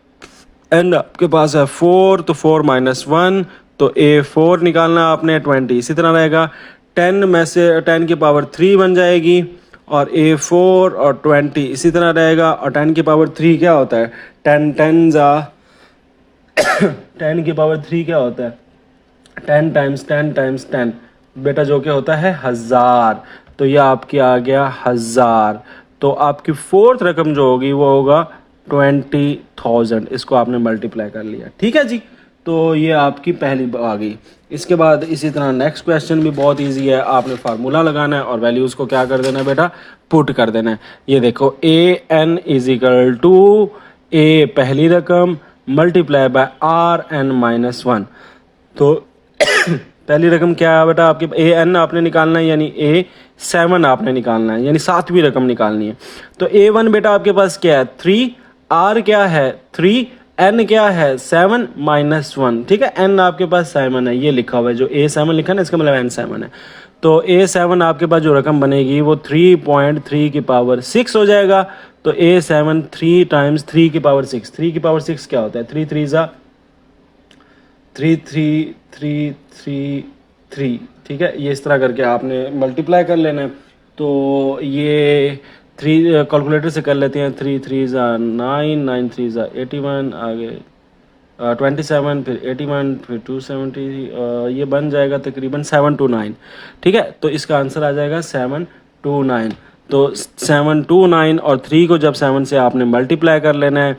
एन आपके पास है 4, तो 4 माइनस 1, तो ए फोर निकालना आपने 20। इसी तरह रहेगा 10 में से 10 की पावर 3 बन जाएगी और ए फोर और 20 इसी तरह रहेगा। और 10 की पावर 3 क्या होता है, 10 10 जा 10 की पावर 3 क्या होता है, 10 टाइम्स 10 टाइम्स 10 बेटा, जो कि होता है 1000। तो ये आपकी आ गया 1000। तो आपकी फोर्थ रकम जो होगी वो होगा 20,000। इसको आपने मल्टीप्लाई कर लिया, ठीक है जी। तो ये आपकी पहली आ गई। इसके बाद इसी तरह नेक्स्ट क्वेश्चन भी बहुत इजी है। आपने फार्मूला लगाना है और वैल्यूज़ को क्या कर देना है बेटा, पुट कर देना है। ये देखो A N is equal to A पहली रकम multiply by R N minus one. तो पहली रकम क्या है बेटा आपकी, ए एन आपने निकालना है यानी ए 7 आपने निकालना है, यानी 7वीं रकम निकालनी है। तो ए वन बेटा आपके पास क्या है 3, आर क्या है 3, एन क्या है 7 माइनस 1, ठीक है। एन आपके पास 7 है, ये लिखा हुआ है, जो ए 7 लिखा है ना इसका मतलब एन 7 है। तो ए 7 आपके पास जो रकम बनेगी वो 3.3 की पावर 6 हो जाएगा। तो ए 7 3 टाइम्स 3 की पावर 6, 3 की पावर 6 क्या होता है, 3 3 ज़ा 3 3 3 3 3, ठीक है। ये इस तरह करके आपने मल्टीप्लाई कर लेना है। तो ये 3 कैलकुलेटर से कर लेते हैं, 3 3 ज़ा 9, 9 3 ज़ा 81, आगे 27, फिर 81, फिर 270, ये बन जाएगा तकरीबन 729, ठीक है। तो इसका आंसर आ जाएगा 729। तो 729 और 3 को जब 7 से आपने मल्टीप्लाई कर लेना है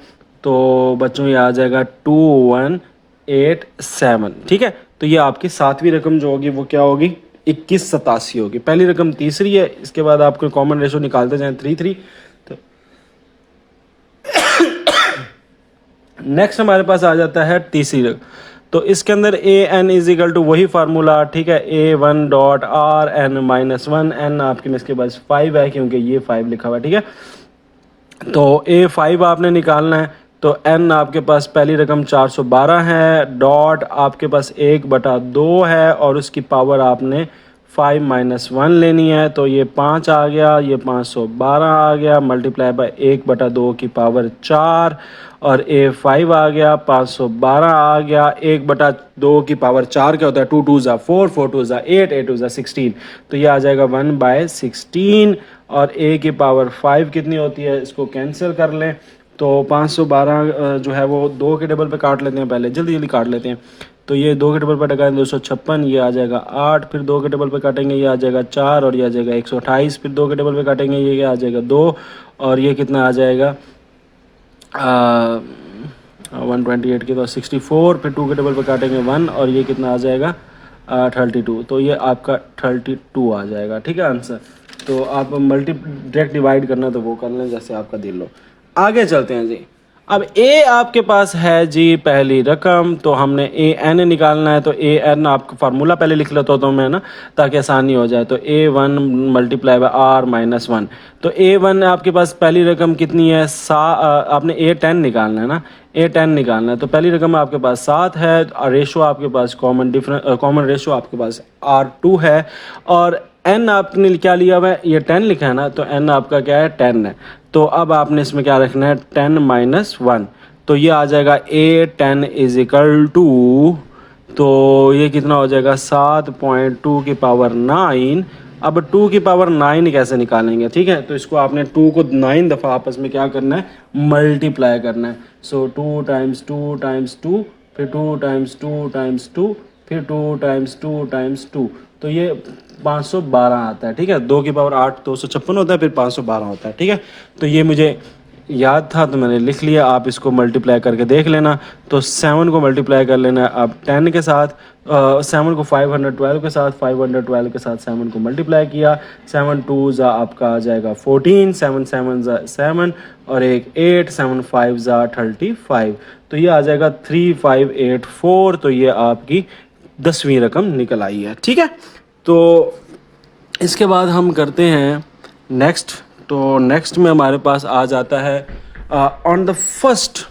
तो बच्चों ये आ जाएगा 2187, ठीक है। तो ये आपकी 7वीं रकम जो होगी वो क्या होगी, 2187 होगी। पहली रकम तीसरी है, इसके बाद आपको कॉमन रेशो निकालते जाएं 3 3। तो नेक्स्ट हमारे पास आ जाता है तीसरी रकम। तो इसके अंदर A N is equal to वही फार्मूला, ठीक है, A one dot R N minus one. N आपके में इसके पास 5 है क्योंकि ये 5 लिखा हुआ है, ठीक है। तो ए 5 आपने निकालना है। तो एन आपके पास पहली रकम 412 है, डॉट आपके पास 1/2 है और उसकी पावर आपने 5 माइनस 1 लेनी है। तो ये 5 आ गया, ये 512 आ गया, मल्टीप्लाई बाय 1/2 की पावर 4 और ए 5 आ गया, 512 आ गया, 1/2 की पावर 4 क्या होता है, 2 2 ज़ा 4, 4 2 ज़ा 8, 8 2 ज़ा 16। तो ये आ जाएगा 1/16 और ए की पावर 5 कितनी होती है, इसको कैंसिल कर लें। तो 512 जो है वो 2 के टेबल पे काट लेते हैं, पहले जल्दी जल्दी काट लेते हैं। तो ये 2 के टेबल पे टकाएं 256, ये आ जाएगा 8, फिर 2 के टेबल पे काटेंगे ये आ जाएगा 4 और ये आ जाएगा 128, फिर 2 के टेबल पे काटेंगे ये आ जाएगा 2 और ये कितना आ जाएगा 128 की तो 64, फिर 2 के टेबल पे काटेंगे 1 और ये कितना आ जाएगा 32। तो ये आपका 32 आ जाएगा, ठीक है आंसर। तो आप मल्टी डायरेक्ट डिवाइड करना तो वो कर लें जैसे आपका दिल हो। आगे चलते हैं जी। अब ए आपके पास है जी पहली रकम, तो हमने ए एन निकालना है। तो ए एन आपका फार्मूला पहले लिख लेता हूँ मैं ना, ताकि आसानी हो जाए। तो A one multiply by R minus one. तो ए वन आपके पास पहली रकम कितनी है, आपने ए 10 निकालना है ना, ए 10 निकालना है। तो पहली रकम आपके पास 7 है और रेशो आपके पास कॉमन रेशो आपके पास R2 है और एन आपने क्या लिया हुआ है, ये 10 लिखा है ना, तो एन आपका क्या है 10 है। तो अब आपने इसमें क्या रखना है 10 माइनस 1। तो ये आ जाएगा ए 10 इज इक्वल टू, तो ये कितना हो जाएगा 7.2 की पावर 9। अब 2 की पावर 9 कैसे निकालेंगे, ठीक है। तो इसको आपने 2 को 9 दफ़ा आपस में क्या करना है, मल्टीप्लाई करना है। सो 2 टाइम्स 2 टाइम्स 2, फिर 2 टाइम्स 2 टाइम्स 2, फिर 2 टाइम्स 2 टाइम्स 2। तो ये 512 आता है, ठीक है। 2 की पावर 8 256 होता है, फिर 512 होता है, ठीक है। तो ये मुझे याद था तो मैंने लिख लिया, आप इसको मल्टीप्लाई करके देख लेना। तो 7 को मल्टीप्लाई कर लेना अब 10 के साथ, 7 को 512 के साथ, 512 के साथ 7 को मल्टीप्लाई किया, 7 2 ज़ा आपका आ जाएगा 14, 7 7 ज़ा 7 और एक 8, 7 5 ज़ा 35, तो ये आ जाएगा 3584। तो ये आपकी 10वीं रकम निकल आई है। ठीक है, तो इसके बाद हम करते हैं नेक्स्ट। तो नेक्स्ट में हमारे पास आ जाता है ऑन द फर्स्ट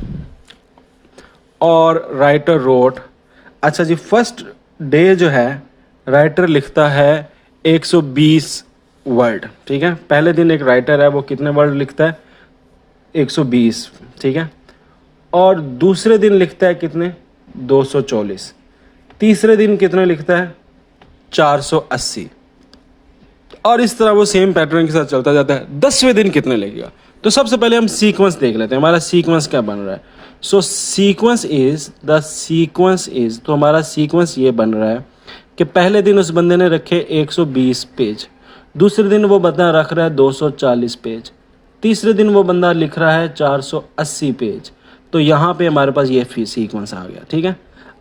और राइटर रोट। अच्छा जी, फर्स्ट डे जो है राइटर लिखता है 120 वर्ड। ठीक है, पहले दिन एक राइटर है वो कितने वर्ड लिखता है? 120। ठीक है, और दूसरे दिन लिखता है कितने? 240। तीसरे दिन कितने लिखता है? 480। और इस तरह वो सेम पैटर्न के साथ चलता जाता है। 10वें दिन कितने लिखेगा? तो सबसे पहले हम सीक्वेंस देख लेते हैं, हमारा सीक्वेंस क्या बन रहा है। सो सीक्वेंस इज तो हमारा सीक्वेंस ये बन रहा है कि पहले दिन उस बंदे ने रखे 120 पेज, दूसरे दिन वो बंदा रख रहा है 240 पेज, तीसरे दिन वो बंदा लिख रहा है 480 पेज। तो यहाँ पे हमारे पास ये सीक्वेंस आ गया। ठीक है,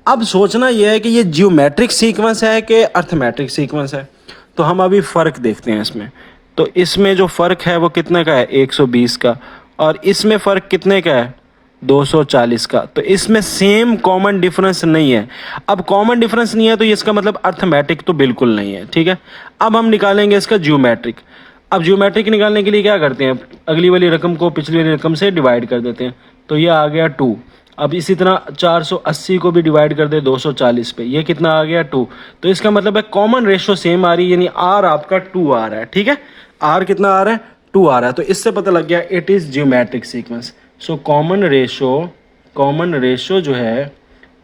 अब सोचना यह है कि ये जियोमेट्रिक सीक्वेंस है कि अर्थमेट्रिक सीक्वेंस है। तो हम अभी फ़र्क देखते हैं इसमें। तो इसमें जो फ़र्क है वो कितने का है? 120 का। और इसमें फ़र्क कितने का है? 240 का। तो इसमें सेम कॉमन डिफरेंस नहीं है। अब कॉमन डिफरेंस नहीं है तो इसका मतलब अर्थमेटिक तो बिल्कुल नहीं है। ठीक है, अब हम निकालेंगे इसका जियोमेट्रिक। अब जियोमेट्रिक निकालने के लिए क्या करते हैं? अगली वाली रकम को पिछली वाली रकम से डिवाइड कर देते हैं। तो ये आ गया 2। अब इसी तरह 480 को भी डिवाइड कर दे 240 पे, ये कितना आ गया? 2। तो इसका मतलब है कॉमन रेशो सेम आ रही है, यानी आर आपका 2 आ रहा है। ठीक है, आर कितना आ रहा है? 2 आ रहा है। तो इससे पता लग गया it is geometric sequence. So common ratio जो है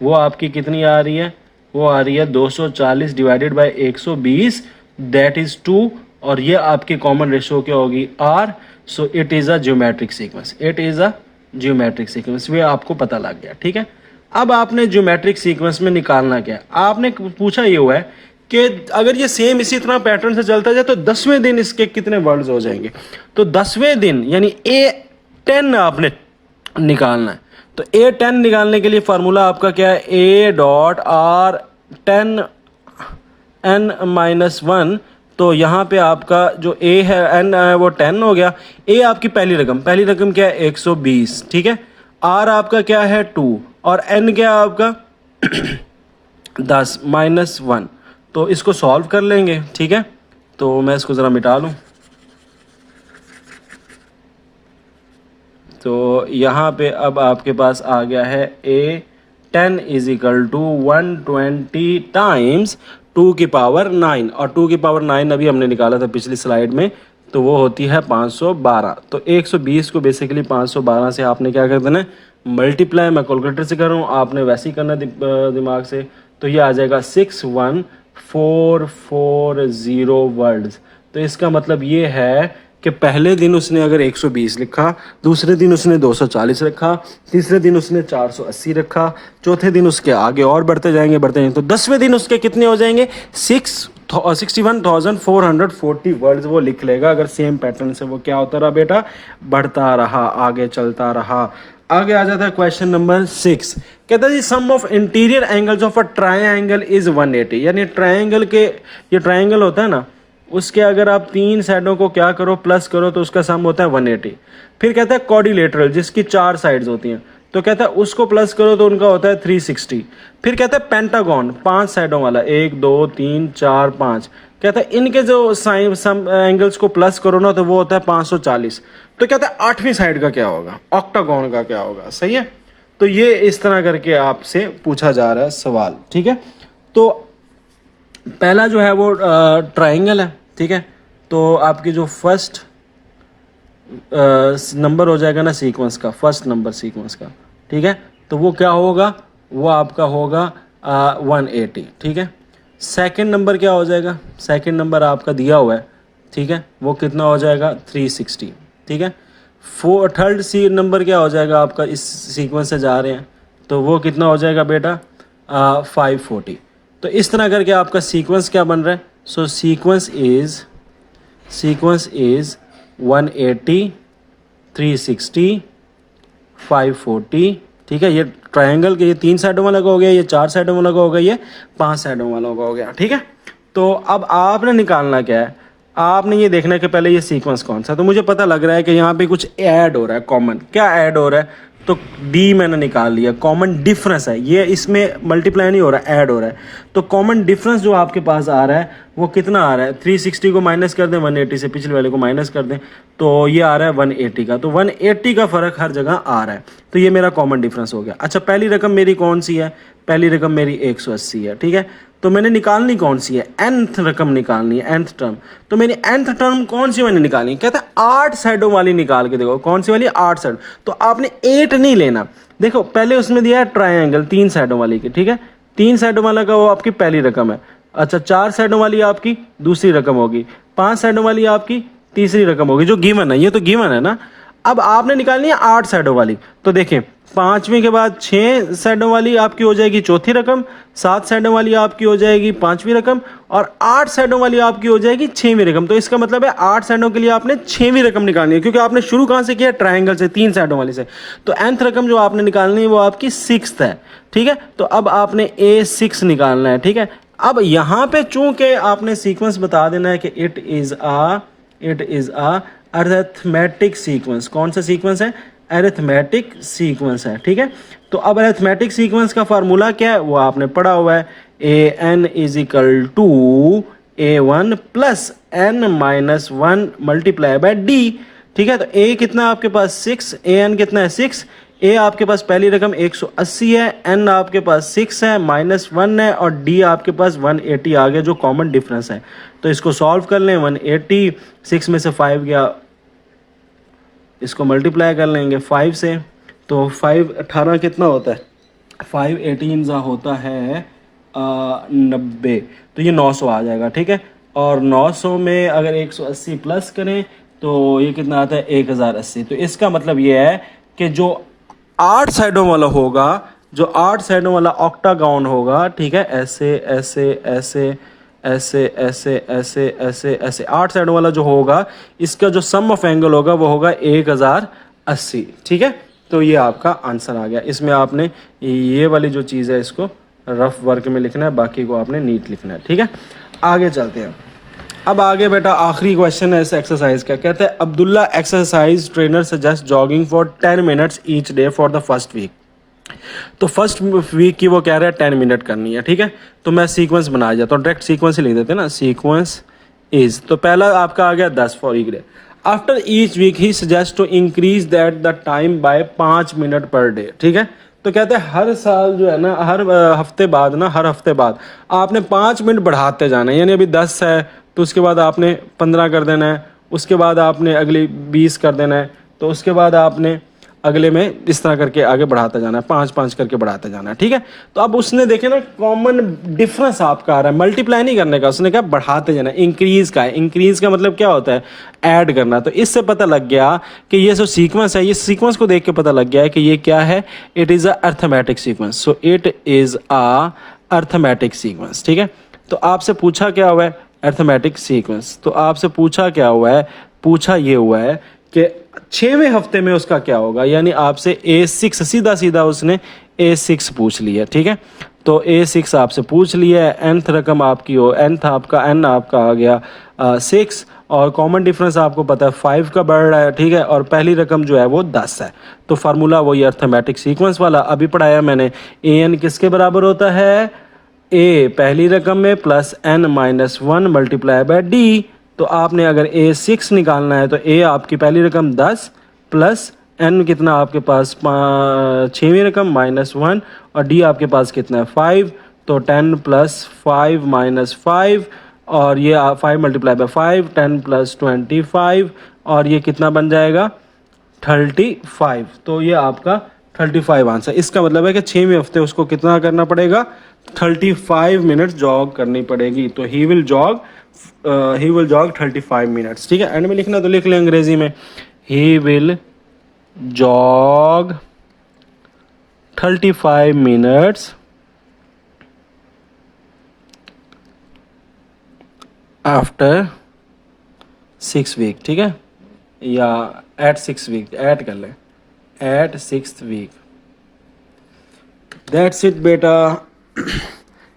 वो आपकी कितनी आ रही है? वो आ रही है 240 डिवाइडेड बाई 120, दैट इज़ 2। और ये आपकी कॉमन रेशो क्या होगी? R. So it is a geometric sequence. It is a geometric sequence, वे आपको पता लग गया। ठीक है, अब आपने जियोमेट्रिक सीक्वेंस में निकालना क्या? आपने पूछा ये हुआ है कि अगर ये सेम इसी तरह पैटर्न से चलता जाए तो 10वें दिन इसके कितने वर्ड्स हो जाएंगे। तो 10वें दिन यानी A10 आपने निकालना है। तो A10 निकालने के लिए फार्मूला आपका क्या है? A.R10n-1। तो यहाँ पे आपका जो A है n है वो 10 हो गया। A आपकी पहली रकम क्या है? 120। ठीक है, R आपका क्या है? 2 और n क्या है आपका? 10 -1। तो इसको सॉल्व कर लेंगे। ठीक है, तो मैं इसको ज़रा मिटा लूँ। तो यहाँ पे अब आपके पास आ गया है A10 is equal to 120 times 2 की पावर 9। और 2 की पावर 9 अभी हमने निकाला था पिछली स्लाइड में, तो वो होती है 512। तो 120 को बेसिकली 512 से आपने क्या कर देना है? मल्टीप्लाई। मैं कैलकुलेटर से कर रहा हूँ, आपने वैसे ही करना दिमाग से। तो ये आ जाएगा 61440 वर्ड्स। तो इसका मतलब ये है कि पहले दिन उसने अगर 120 लिखा, दूसरे दिन उसने 240 रखा, तीसरे दिन उसने 480 रखा, चौथे दिन उसके आगे और बढ़ते जाएंगे। तो 10वें दिन उसके कितने हो जाएंगे? 61,440 वर्ड्स वो लिख लेगा अगर सेम पैटर्न से वो क्या होता रहा बेटा? बढ़ता रहा, आगे चलता रहा। आगे आ जाता है क्वेश्चन नंबर 6। कहता है जी sum of interior angles of a triangle is 180। यानी ट्रायंगल के, ये ट्रायंगल होता है ना, उसके अगर आप 3 साइडों को क्या करो? प्लस करो, तो उसका सम होता है 180। फिर कहता है क्वाड्रिलेटरल, जिसकी 4 साइड्स होती हैं, तो कहता है उसको प्लस करो तो उनका होता है 360। फिर कहता है पेंटागन, 5 साइडों वाला, 1 2 3 4 5, कहता है इनके जो साइन सम एंगल्स को प्लस करो ना तो वो होता है 540। तो कहता है 8वीं साइड का क्या होगा? ऑक्टागन का क्या होगा? सही है, तो ये इस तरह करके आपसे पूछा जा रहा है सवाल। ठीक है, तो पहला जो है वो ट्रायंगल है। ठीक है, तो आपकी जो फर्स्ट नंबर हो जाएगा ना सीक्वेंस का, फर्स्ट नंबर सीक्वेंस का, ठीक है, तो वो क्या होगा? वो आपका होगा 180। ठीक है, सेकंड नंबर क्या हो जाएगा? सेकंड नंबर आपका दिया हुआ है। ठीक है, वो कितना हो जाएगा? 360। ठीक है, थर्ड नंबर क्या हो जाएगा आपका? इस सीक्वेंस से जा रहे हैं तो वो कितना हो जाएगा बेटा? 540। तो इस तरह करके आपका सीक्वेंस क्या बन रहा है? सो सीक्वेंस इज 180, 360, 540, ठीक है। ये ट्रायंगल के ये 3 साइडों वाला का हो गया, ये 4 साइडों वाला का हो गया, ये 5 साइडों वाला का हो गया, ठीक है। तो अब आपने निकालना क्या है, आपने ये देखना है कि पहले ये सीक्वेंस कौन सा। तो मुझे पता लग रहा है कि यहाँ पे कुछ ऐड हो रहा है, कॉमन। क्या ऐड हो रहा है, तो डी मैंने निकाल लिया, कॉमन डिफरेंस है ये, इसमें मल्टीप्लाई नहीं हो रहा, ऐड हो रहा है। तो कॉमन डिफरेंस जो आपके पास आ रहा है वो कितना आ रहा है, 360 को माइनस कर दें 180 से, पिछले वाले को माइनस कर दें, तो ये आ रहा है 180 का। तो 180 का फ़र्क हर जगह आ रहा है, तो ये मेरा कॉमन डिफरेंस हो गया। अच्छा, पहली रकम मेरी कौन सी है, पहली रकम मेरी 180 है, ठीक है। तो मैंने निकालनी कौन सी है, nth रकम निकालनी है, nth टर्म। तो मेरी nth टर्म कौन सी मैंने निकालनी है, कहता है 8 साइडों वाली निकाल के देखो, कौन सी वाली, 8 साइड। तो आपने 8 नहीं लेना, देखो पहले उसमें दिया है ट्रायंगल 3 साइडों वाली की, ठीक है। 3 साइडों वाला का वो आपकी पहली रकम है। अच्छा, 4 साइडों वाली आपकी दूसरी रकम होगी, 5 साइडों वाली आपकी तीसरी रकम होगी, जो गिवन है, ये तो गिवन है ना। अब आपने निकालनी है 8 साइडों वाली। तो देखें, 5वीं के बाद 6 साइडों वाली आपकी हो जाएगी चौथी रकम, 7 साइडों वाली आपकी हो जाएगी 5वीं रकम, और 8 साइडों वाली आपकी हो जाएगी 6वीं रकम। तो इसका मतलब है 8 साइडों के लिए आपने 6वीं रकम निकालनी है, क्योंकि आपने शुरू कहाँ से किया, ट्रायंगल से, 3 साइडों वाली से। तो nth रकम जो आपने निकालनी है वो आपकी 6th है, ठीक है। तो अब आपने A6 निकालना है, ठीक है। अब यहाँ पे चूंकि आपने सीक्वेंस बता देना है कि it is a arithmetic sequence. कौन सा सीक्वेंस है, अरिथमेटिक सीक्वेंस है, ठीक है। तो अब अरिथमेटिक सीक्वेंस का फार्मूला क्या है वो आपने पढ़ा हुआ है, an is equal to a1 plus n minus 1 multiply by d, ठीक है। तो a कितना आपके पास 6, an कितना है 6, a आपके पास पहली रकम 180 है, n आपके पास 6 है, माइनस 1 है, और d आपके पास 180 आ गया, जो कॉमन डिफरेंस है। तो इसको सॉल्व कर लें, 180, 6 में से 5 गया, इसको मल्टीप्लाई कर लेंगे 5 से, तो 5 18 कितना होता है, 5 18 होता है 90, तो ये 900 आ जाएगा, ठीक है। और 900 में अगर 180 प्लस करें तो ये कितना आता है 1080। तो इसका मतलब ये है कि जो 8 साइडों वाला होगा, जो 8 साइडों वाला ऑक्टागॉन होगा, ठीक है, ऐसे ऐसे ऐसे ऐसे ऐसे ऐसे ऐसे ऐसे 8 साइडों वाला जो होगा, इसका जो सम ऑफ एंगल होगा वो होगा 1080, ठीक है। तो ये आपका आंसर आ गया। इसमें आपने ये वाली जो चीज़ है इसको रफ वर्क में लिखना है, बाकी को आपने नीट लिखना है, ठीक है। आगे चलते हैं। अब आगे बेटा आखिरी क्वेश्चन है इस एक्सरसाइज का, कहते हैं Abdullah exercise trainer suggest jogging for 10 minutes each day for the first week. तो फर्स्ट वीक की वो कह रहा है 10 मिनट करनी है, ठीक है। तो मैं सीक्वेंस बना जाता हूँ, डायरेक्ट सीक्वेंस ही लिख देते हैं ना, सीक्वेंस इज, तो पहला आपका आ गया 10 for each day. After each week he suggest to increase that the time by 5 minute per day, ठीक है। तो कहते हैं हर साल जो है ना, हर हफ्ते बाद ना, हर हफ्ते बाद आपने 5 मिनट बढ़ाते जाना है। यानी अभी 10 है तो उसके बाद आपने 15 कर देना है, उसके बाद आपने अगली 20 कर देना है, तो उसके बाद आपने अगले में इस तरह करके आगे बढ़ाता जाना है, 5-5 करके बढ़ाते जाना है, ठीक है। तो अब उसने देखे ना कॉमन डिफरेंस आपका आ रहा है, मल्टीप्लाई नहीं करने का, उसने कहा बढ़ाते जाना है, इंक्रीज का है। इंक्रीज का मतलब क्या होता है, ऐड करना। तो इससे पता लग गया कि ये जो सीक्वेंस है, ये सीक्वेंस को देख के पता लग गया है कि ये क्या है, it is a arithmetic sequence. So it is a arithmetic sequence, ठीक है। तो आपसे पूछा क्या हुआ है, अर्थमेटिक सीक्वेंस। तो आपसे पूछा क्या हुआ है, पूछा ये हुआ है कि 6वें हफ्ते में उसका क्या होगा। यानी आपसे A6 सीधा सीधा उसने A6 पूछ लिया, ठीक है। तो A6 आपसे पूछ लिया है, nth रकम आपकी हो, nth आपका n आपका आ गया 6, और कॉमन डिफरेंस आपको पता है 5 का बढ़ रहा है, ठीक है। और पहली रकम जो है वो 10 है। तो फार्मूला वही अर्थमेटिक सीक्वेंस वाला अभी पढ़ाया मैंने। an किसके बराबर होता है, a पहली रकम में plus n minus 1 multiply by d। तो आपने अगर A6 निकालना है तो A आपकी पहली रकम 10 प्लस n कितना आपके पास 6वीं रकम माइनस 1, और D आपके पास कितना है 5। तो 10 प्लस 5 माइनस 5, और ये 5 मल्टीप्लाई बाय 5, 10 प्लस 25, और ये कितना बन जाएगा 35। तो ये आपका 35 आंसर। इसका मतलब है कि 6वें हफ्ते उसको कितना करना पड़ेगा, 35 मिनट्स जॉग करनी पड़ेगी। तो ही विल जॉग 35 मिनट्स, ठीक है। एंड में लिखना तो लिख लें अंग्रेजी में, he will jog 35 minutes after 6 week, ठीक है, या एट 6 वीक, ऐड कर लें, eight 6th week. That's it बेटा।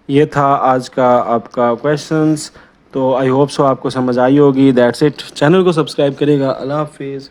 ये था आज का आपका क्वेश्चंस। तो आई होप सो आपको समझ आई होगी। That's it. चैनल को सब्सक्राइब करिएगा। अल्लाह हाफिज़।